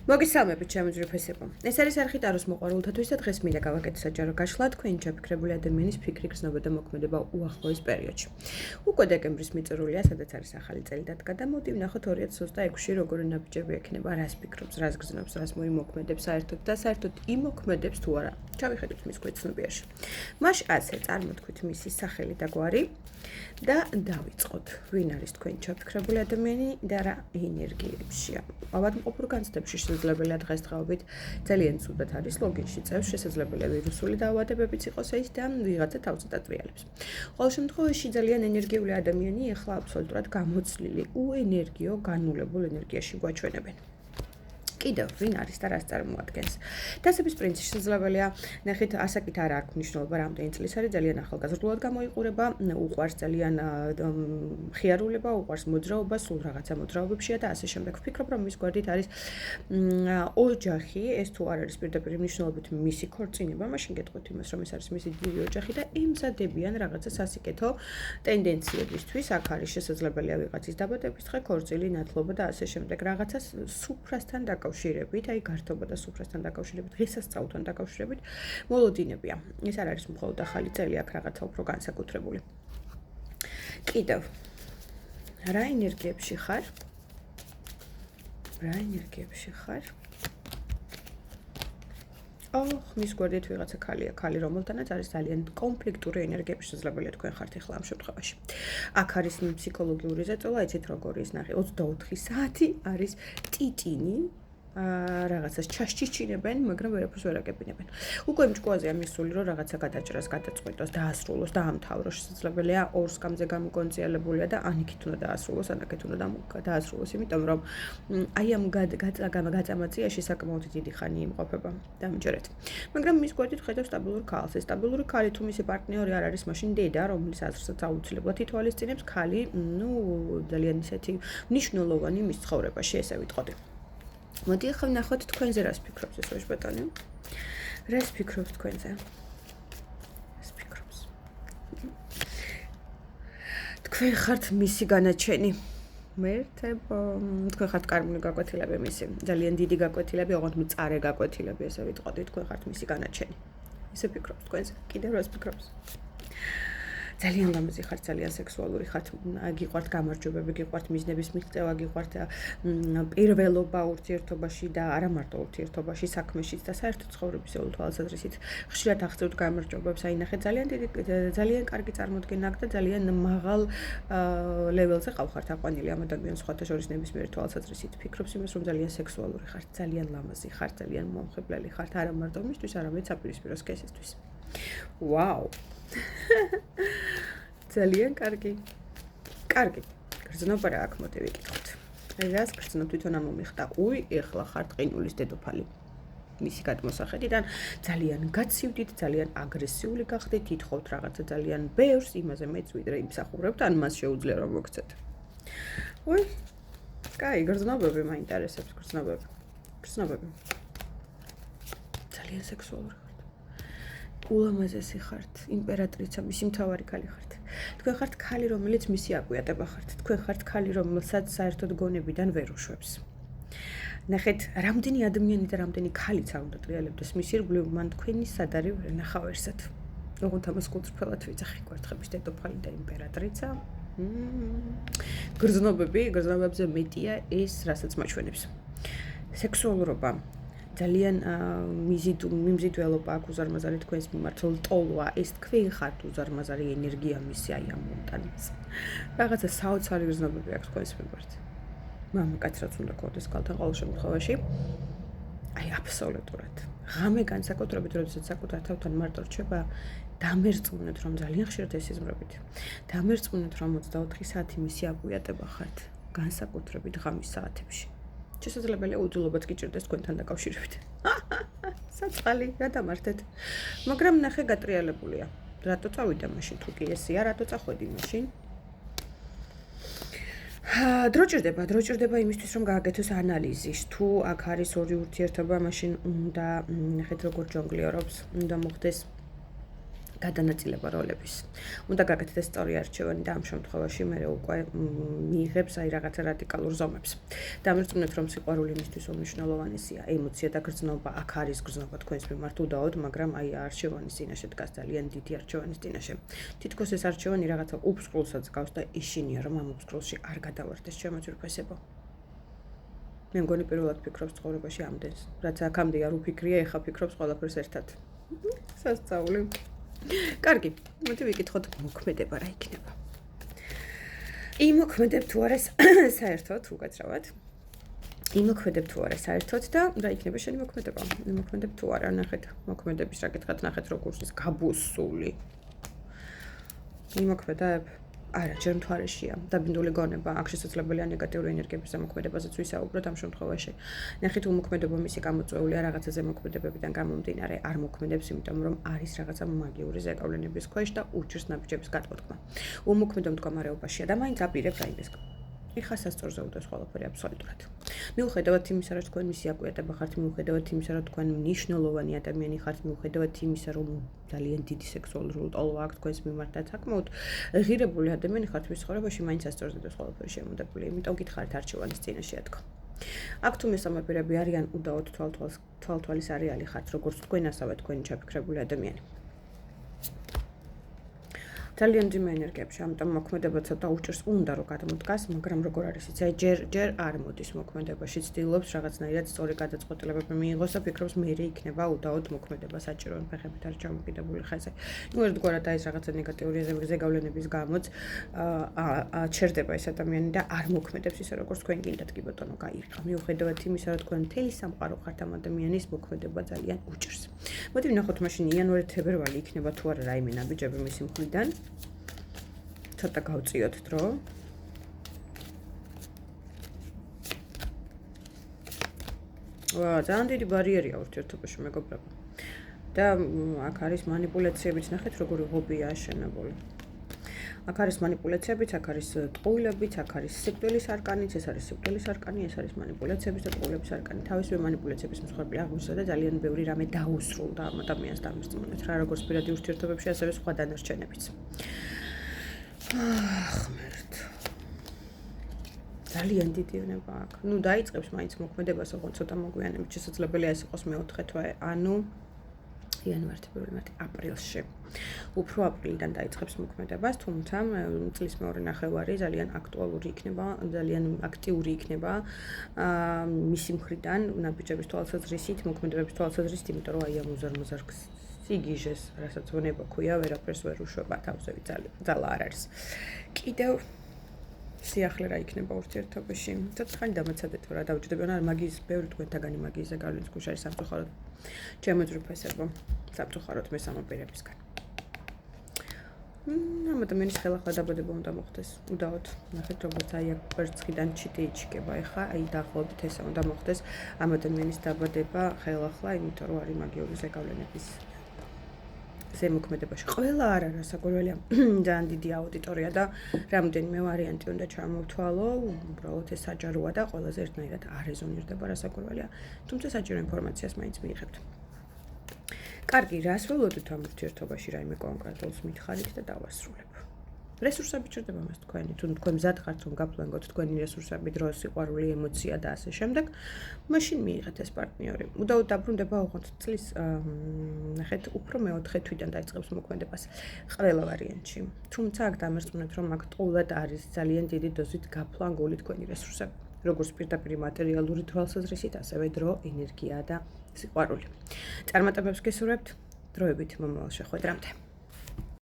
მოგესალმებით, ჩემი ძვირფესებო. ეს არის არხიტაროს მოყვარულთათვის და დღეს მინდა გავაკეთო საჯარო გაშლა თქვენი ჩაფიქრებული ადამიანის ფიქრი, გრძნობა და მოქმედება უახლოეს პერიოდში. უკვე დეკემბრის მიწურულია, სადაც არის ახალი წელი დადგა და მოდი ვნახოთ 2026-ში როგორი ნაბიჯები ექნება, რას ფიქრობს, რას გრძნობს, რას მოიმოქმედებს საერთოდ და საერთოდ იმოქმედებს თუ არა. ჩავიხედოთ მის კვეთნობაში. მაშ ასე წარმოთქვით მისი სახელი და გვარი და დავიწყოთ. ვინ არის თქვენი ჩაფიქრებული ადამიანი და რა ენერგიებშია. ავადმყოფურ განცდებში შესაძლებელია დღესდღეობით ძალიან ცუდად არის ლოგინში წევს, შესაძლებელია ვირუსული დაავადებებიც იყოს ეს და ვიღაცა თავზე დატრიალებს. ყოველ შემთხვევაში ძალიან ენერგიული ადამიანი ახლა აბსოლუტურად გამოცლილი, უენერგიო, განულებულ ენერგიაში გვაჩვენებენ. კიდევ ვინ არის და რას წარმოადგენს. დასების პრინციპი შესაძლებელია ნახეთ ასაკით არ აქვს მნიშვნელობა რამდენი წლის არის ძალიან ახალგაზრდულად გამოიყურება უყვარს ძალიან ხიარულება უყვარს მოძრაობა სულ რაღაცა მოძრაობებშია და ასე შემდეგ ვფიქრობ რომ მის გვერდით არის ოჯახი ეს თუ არ არის პირდაპირ მნიშვნელობით მისი ქორწინება მაშინ გეტყვით იმას რომ ეს არის მისი დიდი ოჯახი და ემზადებიან რაღაცა სასიკეთო ტენდენციებისთვის აქ არის შესაძლებელია ვიღაცის დაბადების დღე ქორწილი ნათლობა და ასე შემდეგ რაღაცას სუფრასთან დაკავშირებით, აი გართობა და სუფრასთან დაკავშირებით, დღესასწაულთან დაკავშირებით მოლოდინებია. ეს არ არის მხოლოდ ახალი წელი, აქ რაღაცა უფრო განსაკუთრებული. კიდევ რა ენერგიებში ხარ? რა ენერგიებში ხარ? მის გვერდით ვიღაცა ქალია, ქალი რომელთანაც არის ძალიან კონფლიქტური ენერგიები შესაძლებელია თქვენ ხართ ახლა ამ შემთხვევაში. აქ არის ფსიქოლოგიური ზეწოლა, იცით როგორი ის ნახე 24 საათი არის ტიტინი რაღაცას ჩაშჩიჩინებენ, მაგრამ ვერაფერს ვერ აკეპინებენ. უკვე იმ ჭკუაზეა მისული, რომ რაღაცა გადაჭრას, გადაწყვეტოს, დაასრულოს, დაამთავროს, შესაძლებელია ორ სკამზე გამოგონციელებულია და ანიქით უნდა დაასრულოს, ანაკეთ უნდა დაასრულოს, იმიტომ რომ აი ამ გაწამაციაში საკმაოდ დიდი ხანი იმყოფება. დამჯერეთ. მაგრამ მის გვერდით ხედავ სტაბილურ ქალს. ეს სტაბილური ქალი თუ მისი პარტნიორი არ არის, მაშინ დედა, რომლის აზრსაც აუცილებლად ითვალისწინებს, ქალი, ძალიან ისეთი მნიშვნელოვანი მის ცხოვრებაში, ესე ვიტყოდი. მოდი ახლა ვნახოთ თქვენზე რას ფიქრობს ეს ვაჟბატონი. რას ფიქრობს თქვენზე? რას ფიქრობს? თქვენ ხართ მისი განაჩენი. მერთებო, თქვენ ხართ კარმული გაკვეთილები მისი. ძალიან დიდი გაკვეთილები, ოღონდ მწარე გაკვეთილები, ესე ვიტყოდი, თქვენ ხართ მისი განაჩენი. ისე ფიქრობს თქვენზე. კიდევ რას ფიქრობს? ძალიან ლამაზი ხართ, ძალიან სექსუალური ხართ, გიყვართ გამარჯვებები, გიყვართ მიზნების მიღწევა, გიყვართ პირველობა ურთიერთობაში და არა მარტო ურთიერთობაში, საქმეშიც და საერთოდ ცხოვრებისეულ თვალსაზრისით. ხშირად აღწევთ გამარჯვებებს, აი ნახეთ, ძალიან კარგი წარმოდგენა აქვს და ძალიან მაღალ ლეველზე ყავხართ აყვანილი ამ ადამიანს სხვათა შორის ნებისმიერ თვალსაზრისით. ფიქრობს იმას, რომ ძალიან სექსუალური ხართ, ძალიან ლამაზი ხართ, ძალიან მომხიბლელი ხართ, არა მარტო მისთვის, არამედ საპირისპირო სქესისთვის. ვაუ! ძალიან კარგი. კარგი. გრძნობა რა აქ მოტივი გითხოთ. რას გრძნობ თვითონ ამომიხდა? ეხლა ხართ ყინულის დედოფალი. მისი გადმოსახედიდან ძალიან გაცივდით, ძალიან აგრესიული გახდით, ითხოვთ რაღაცა ძალიან ბევრს, იმაზე მეც ვიდრე იმსახურებთ, ან მას შეუძლია რომ მოგცეთ. კაი, გრძნობები მაინტერესებს, გრძნობები. ძალიან სექსუალური ულამაზესი ხართ, იმპერატრიცა, მისი მთავარი ქალი ხართ. თქვენ ხართ ქალი, რომელიც მისი აკვიატება ხართ. თქვენ ხართ ქალი, რომელსაც საერთოდ გონებიდან ვერ უშვებს. ნახეთ, რამდენი ადამიანი და რამდენი ქალიც არ უნდა ტრიალებდეს მის ირგვლივ, მან თქვენი სადარი ვერ ნახავ ერთად. ოღონდ ამას კულტურფელად ვიძახი კვერთხების დედოფალი და იმპერატრიცა. გრძნობებზე მეტია ეს, რასაც მაჩვენებს. სექსუალურობა ძალიან მიმზიდველობა აქვს უზარმაზარი თქვენს მიმართ, ლტოლვა, ეს თქვენ ხართ უზარმაზარი ენერგია მისი აი ამ მომტანიც. რაღაცა საოცარი გრძნობები აქვს თქვენს მიმართ. მამაკაცრაც უნდა გქონდეს კალთან ყოველ შემთხვევაში. აი აბსოლუტურად. ღამე განსაკუთრებით, როდესაც საკუთარ თავთან მარტო რჩება, დამერწმუნეთ, რომ ძალიან ხშირად ეს იზმრებით. დამერწმუნეთ, რომ 24 საათი მისი აკვიატება ხართ, განსაკუთრებით ღამის საათებში. შესაძლებელია უძულობაც გიჭირდეს თქვენთან დაკავშირებით. საწყალი, რა დამართეთ. მაგრამ ნახე გატრიალებულია. რატო წავიდა მაშინ თუ კი ესია, რატო წახვედი მაშინ? დრო ჭირდება იმისთვის, რომ გააკეთოს ანალიზი. თუ აქ არის ორი ურთიერთობა, მაშინ უნდა ნახეთ როგორ ჯონგლიორობს, უნდა მოხდეს გადანაწილება როლების. უნდა გაკეთდეს სწორი არჩევანი და ამ შემთხვევაში მე უკვე მიიღებს რაღაცა რადიკალურ ზომებს. დამირწმუნეთ, რომ სიყვარული მისთვის უმნიშვნელოვანესია. ემოცია და გრძნობა, აქ არის გრძნობა თქვენს მიმართ უდაოდ, მაგრამ არჩევანის წინაშე დგას ძალიან დიდი არჩევანის წინაშე. თითქოს ეს არჩევანი რაღაცა უფსკრულსაც გავს და ისინია, რომ ამ უფსკრულში არ გადავარდეს ჩემო ძვირფესებო. მე მგონი პირველად ფიქრობს ცხოვრებაში ამდენს, რაც აქამდე არ უფიქრია, ეხა ფიქრობს ყველაფერს ერთად. სასწაული. კარგი, მოდი ვიკითხოთ მოქმედება რა იქნება. იმოქმედებ თუ არა საერთოდ, უკაცრავად. იმოქმედებ თუ არა საერთოდ და რა იქნება შენი მოქმედება? იმოქმედებ თუ არა, ნახეთ, მოქმედების რა გითხრათ, ნახეთ როგორ ის გაბუსული. იმოქმედებ? არა, ჯერ მთვარეშია. დაბინდული გონება, აქ შესაძლებელია ნეგატიური ენერგიების ზემოქმედებაზეც ვისაუბროთ ამ შემთხვევაში. ნახეთ, უმოქმედება მისი გამოწვეულია რაღაცაზე მოქმედებებიდან გამომდინარე, არ მოქმედებს, იმიტომ რომ არის რაღაცა მაგიური ზეგავლენების ქვეშ და უჭირს ნაბიჯების გატყვა. უმოქმედო მდგომარეობაშია და მაინც აპირებ რაიმეს. ეხა სასწორზე უდევს ყველაფერი აბსოლუტურად. მიუხედავად იმისა, რომ თქვენ მისი აკვიატება ხართ, მიუხედავად იმისა, რომ თქვენ მნიშვნელოვანი ადამიანი ხართ, მიუხედავად იმისა, რომ ძალიან დიდი სექსუალური ლტოლვა აქვს თქვენს მიმართ და საკმაოდ ღირებული ადამიანი ხართ მის ცხოვრებაში, მაინც სასწორზე უდევს ყველაფერი შემოდებული. იმიტომ გითხარით არჩევანის წინაშე თქვა. აქ თუ მესამე პირები არიან უდაოდ თვალთვალის არეალი ხართ, როგორც თქვენ, ასევე თქვენი ჩაფიქრებული ადამიანი. ძალიან ძიმე ენერგიებში, ამიტომ მოქმედება ცოტა უჭირს, უნდა რომ გადმოდგას, მაგრამ როგორ არის იცი, ჯერ არ მოდის მოქმედებაში, ცდილობს რაღაცნაირად სწორი გადაწყვეტილებები მიიღოს და ფიქრობს მე იქნება უდაოდ მოქმედება საჭიროა ფეხებით არ ჩამოკიდებული ხეზე. ნუ ერთგვარად აი ეს რაღაცა ნეგატიური ზეგავლენების გამოც ჩერდება ეს ადამიანი და არ მოქმედებს ისე როგორც თქვენ გინდათ კი ბატონო, გაირიყა. მიუხედავად იმისა, რომ თქვენ მთელი სამყარო ხართ ამ ადამიანის მოქმედება ძალიან უჭირს. მოდი ვნახოთ მაშინ იანვარი-თებერვალი იქნება თუ არა რაიმე ნაბიჯები მისი მხრიდან. ცოტა გავწიოთ დრო. ძალიან დიდი ბარიერია ურთიერთობაში მეგობრებო. და აქ არის манипуляციებიც, ნახეთ როგორი ღობია აშენებული. აქ არის манипуляციებიც, აქ არის ტყუილებიც, აქ არის სიკვდილის არკანიც, ეს არის სიკვდილის არკანი, ეს არის манипуляციების და ტყუილების არკანი. თავისივე манипуляციების მსხვერპლი აღმოჩნდა და ძალიან ბევრი რამე დაუსრულდა ამ ადამიანს დამირწმუნეთ რა, როგორც პირადი ურთიერთობებში, ასევე სხვა დანარჩენებიც. ღმერთ. ძალიან დიდი ენება აქვს. ნუ დაიწყებს მაინც მოქმედებას, ოღონდ ცოტა მოგვიანებით შესაძლებელია ეს იყოს მეოთხე თვე, ანუ იანვარ-თებერვალი, აპრილში. უფრო აპრილიდან დაიწყებს მოქმედებას, თუმცა წლის მეორე ნახევარი ძალიან აქტუალური იქნება, ძალიან აქტიური იქნება მისი მხრიდან ნაბიჯების თვალსაზრისით, მოქმედებების თვალსაზრისით, იმიტომ რომ აი ამ უზარმაზარ სიგიჟეს, რასაც ვნება ქვია, ვერაფერს ვერ უშვება, თავზე ძალა არ არის. კიდევ სიახლე რა იქნება ურთიერთობაში. ცოტა ხანი დამეცადეთ რა დავჯდებიან, არ მაგის ბევრი თქვენთაგანი მაგის ზეგავლენის გუშ არის სამწუხაროდ. ჩემო ძვირფესებო, სამწუხაროდ მესამე პირებისგან. ამ ადამიანის ხელახლა დაბადება უნდა მოხდეს. უდაოდ, ნახეთ როგორც აი აქ ვერცხლიდან ჩიტი იჩიკება, ეხა აი დაახლოებით ესე უნდა მოხდეს ამ ადამიანის დაბადება ხელახლა, იმიტომ რომ არის მაგიური ზეგავლენების ზემოქმედებაში. ყველა არ არის საკვირველია, ძალიან დიდი აუდიტორია და რამდენიმე ვარიანტი უნდა ჩამოვთვალო, უბრალოდ ეს საჯაროა და ყველაზე ერთნაირად არ რეზონირდება რა საკვირველია, თუმცა საჭირო ინფორმაციას მაინც მიიღებთ. კარგი, რას ველოდოთ ამ ურთიერთობაში რაიმე კონკრეტულს მითხარით და დავასრულებ. რესურსები ჭირდება მას თქვენი, თუ თქვენ მზად ხართ რომ გაფლანგოთ თქვენი რესურსები, დრო, სიყვარული, ემოცია და ასე შემდეგ, მაშინ მიიღეთ ეს პარტნიორი. უდაოდ დაბრუნდება ოღონდ წლის, ნახეთ, უფრო მეოთხე თვიდან დაიწყებს მოქმედებას ყველა ვარიანტში. თუმცა აქ დამერწმუნეთ, რომ აქ ტყუილად არის ძალიან დიდი დოზით გაფლანგული თქვენი რესურსები, როგორც პირდაპირ მატერიალური თვალსაზრისით, ასევე დრო, ენერგია და სიყვარული. წარმატებებს გესურვებთ, დროებით მომავალ შეხვედრამდე.